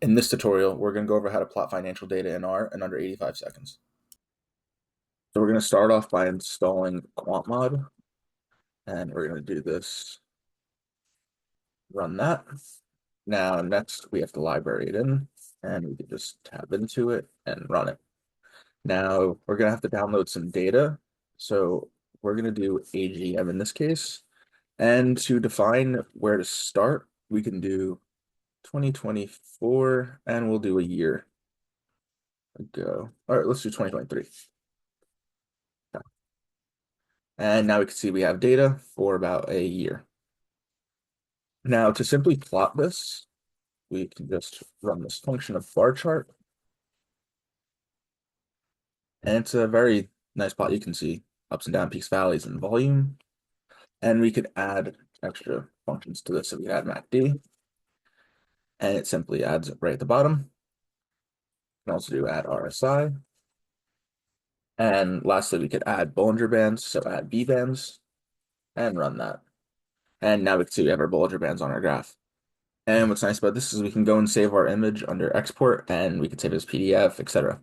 In this tutorial, we're going to go over how to plot financial data in R in under 85 seconds. So we're going to start off by installing Quantmod, and we're going to do this, run that. Now, next, we have to library it in, and we can just tab into it and run it. Now, we're going to have to download some data. So we're going to do AGM in this case. And to define where to start, we can do 2024, and we'll do a year ago. All right, let's do 2023. And now we can see we have data for about a year. Now, to simply plot this, we can just run this function of barChart. And it's a very nice plot. You can see ups and down, peaks, valleys, and volume. And we could add extra functions to this. So we add MACD, and it simply adds it right at the bottom. We can also do add RSI. And lastly, we could add Bollinger Bands. So add B bands and run that. And now we can see we have our Bollinger Bands on our graph. And what's nice about this is we can go and save our image under export, and we can save it as PDF, etc.